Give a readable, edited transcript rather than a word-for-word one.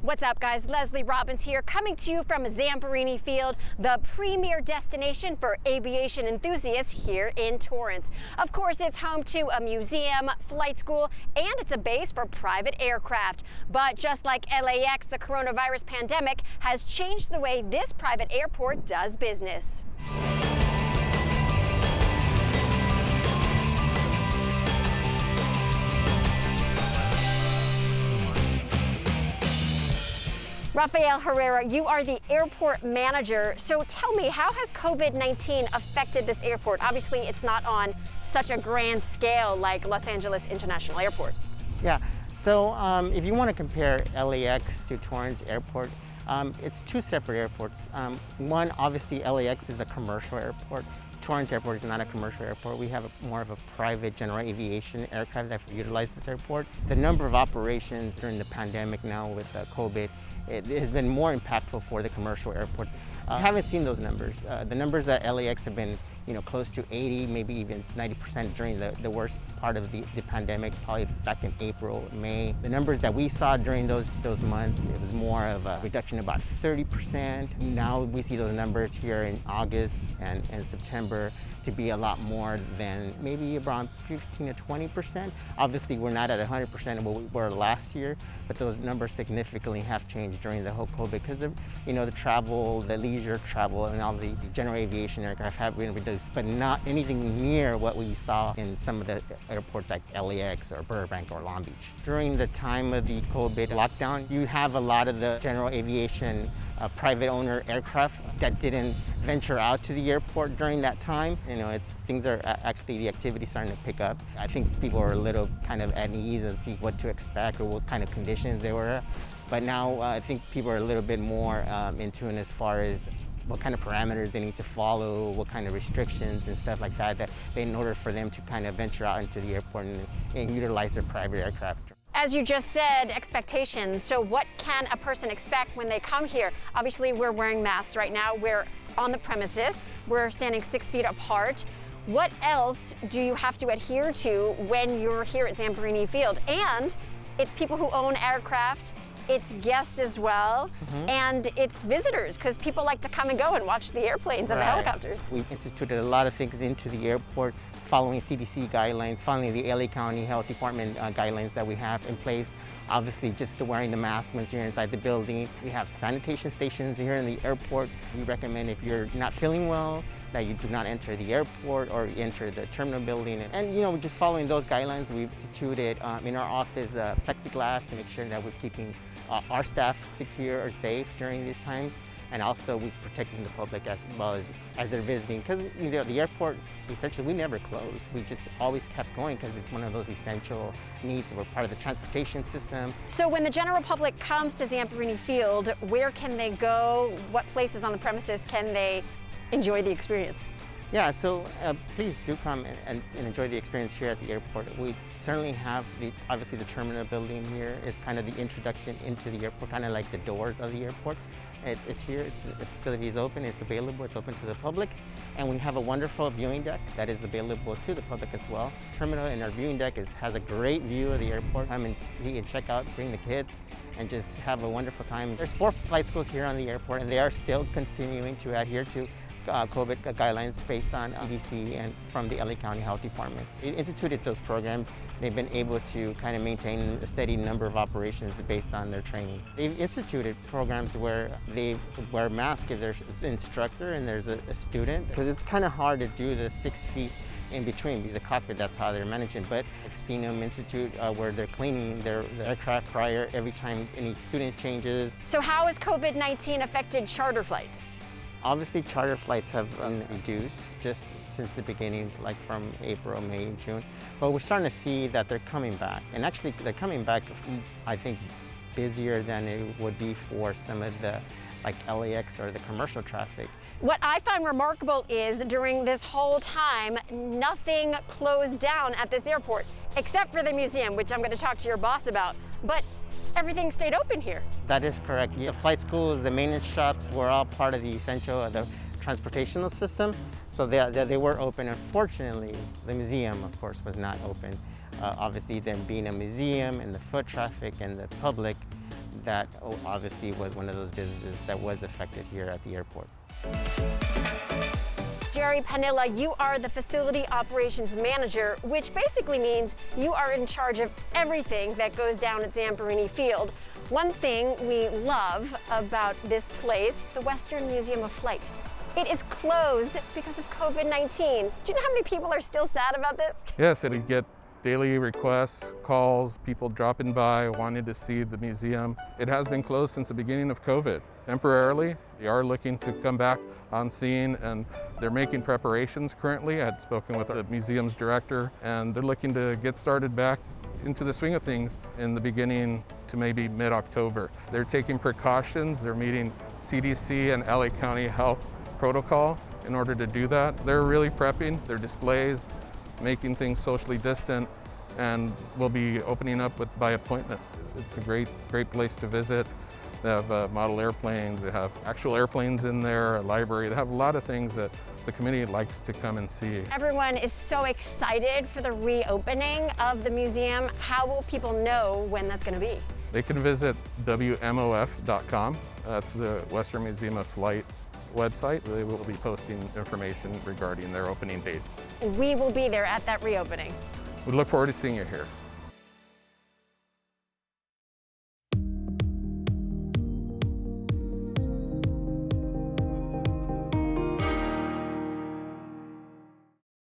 What's up, guys? Leslie Robbins here, coming to you from Zamperini Field, the premier destination for aviation enthusiasts here in Torrance. Of course, it's home to a museum, flight school, and it's a base for private aircraft. But just like LAX, the coronavirus pandemic has changed the way this private airport does business. Rafael Herrera, you are the airport manager. So tell me, how has COVID-19 affected this airport? Obviously, it's not on such a grand scale like Los Angeles International Airport. Yeah, so if you want to compare LAX to Torrance Airport, it's two separate airports. One, obviously, LAX is a commercial airport. Torrance Airport is not a commercial airport. We have more of a private general aviation aircraft that utilize this airport. The number of operations during the pandemic now with COVID, it has been more impactful for the commercial airports. I haven't seen those numbers. The numbers at LAX have been close to 80, maybe even 90% during the worst part of the pandemic, probably back in April, May. The numbers that we saw during those months, it was more of a reduction, about 30%. Now we see those numbers here in August and September to be a lot more than maybe around 15 to 20%. Obviously, we're not at 100% of what we were last year, but those numbers significantly have changed during the whole COVID because of the travel, the leisure travel, and all the general aviation aircraft have been reduced, but not anything near what we saw in some of the airports like LAX or Burbank or Long Beach. During the time of the COVID lockdown, you have a lot of the general aviation private owner aircraft that didn't venture out to the airport during that time. Things are actually, the activity starting to pick up. I think people are a little kind of at ease and see what to expect or what kind of conditions they were. But now I think people are a little bit more in tune as far as what kind of parameters they need to follow, what kind of restrictions and stuff like that, in order for them to kind of venture out into the airport and utilize their private aircraft. As you just said, expectations. So what can a person expect when they come here? Obviously, we're wearing masks right now. We're on the premises. We're standing 6 feet apart. What else do you have to adhere to when you're here at Zamperini Field? And it's people who own aircraft, it's guests as well, and it's visitors, because people like to come and go and watch the airplanes and the helicopters. We've instituted a lot of things into the airport, following CDC guidelines, following the LA County Health Department guidelines that we have in place. Obviously, just wearing the mask once you're inside the building. We have sanitation stations here in the airport. We recommend if you're not feeling well, that you do not enter the airport or enter the terminal building. And just following those guidelines, we've instituted in our office plexiglass to make sure that we're keeping our staff secure or safe during these times. And also we're protecting the public as well as they're visiting. Because the airport, essentially, we never close. We just always kept going because it's one of those essential needs. We're part of the transportation system. So when the general public comes to Zamperini Field, where can they go? What places on the premises can they enjoy the experience? Yeah, so please do come and enjoy the experience here at the airport. We certainly have obviously the terminal building here is kind of the introduction into the airport, kind of like the doors of the airport. It's here, the facility is open, it's available, it's open to the public. And we have a wonderful viewing deck that is available to the public as well. Terminal and our viewing deck has a great view of the airport. Come and see and check out, bring the kids, and just have a wonderful time. There's 4 flight schools here on the airport, and they are still continuing to adhere to COVID guidelines based on CDC and from the LA County Health Department. They instituted those programs. They've been able to kind of maintain a steady number of operations based on their training. They've instituted programs where they wear masks if there's an instructor and there's a student, because it's kind of hard to do the 6 feet in between the cockpit. That's how they're managing. But I've seen them institute where they're cleaning their aircraft prior every time any student changes. So how has COVID-19 affected charter flights? Obviously, charter flights have been reduced just since the beginning, like from April, May, June. But we're starting to see that they're coming back. And actually, they're coming back, I think, busier than it would be for some of the like LAX or the commercial traffic. What I find remarkable is during this whole time, nothing closed down at this airport, except for the museum, which I'm going to talk to your boss about. But everything stayed open here. That is correct. The flight schools, the maintenance shops were all part of the essential, the transportational system. So they were open. Unfortunately, the museum, of course, was not open. Obviously, them being a museum and the foot traffic and the public, that obviously was one of those businesses that was affected here at the airport. Jerry Panilla, you are the Facility Operations Manager, which basically means you are in charge of everything that goes down at Zamperini Field. One thing we love about this place, the Western Museum of Flight. It is closed because of COVID-19. Do you know how many people are still sad about this? Yes, and we get daily requests, calls, people dropping by wanting to see the museum. It has been closed since the beginning of COVID. Temporarily, they are looking to come back on scene, and they're making preparations currently. I had spoken with the museum's director, and they're looking to get started back into the swing of things in the beginning to maybe mid-October. They're taking precautions. They're meeting CDC and LA County Health protocol in order to do that. They're really prepping their displays, making things socially distant, and we'll be opening up by appointment. It's a great place to visit. They have model airplanes, they have actual airplanes in there, a library. They have a lot of things that the community likes to come and see. Everyone is so excited for the reopening of the museum. How will people know when that's going to be? They can visit WMOF.com. That's the Western Museum of Flight website. They will be posting information regarding their opening date. We will be there at that reopening. We look forward to seeing you here.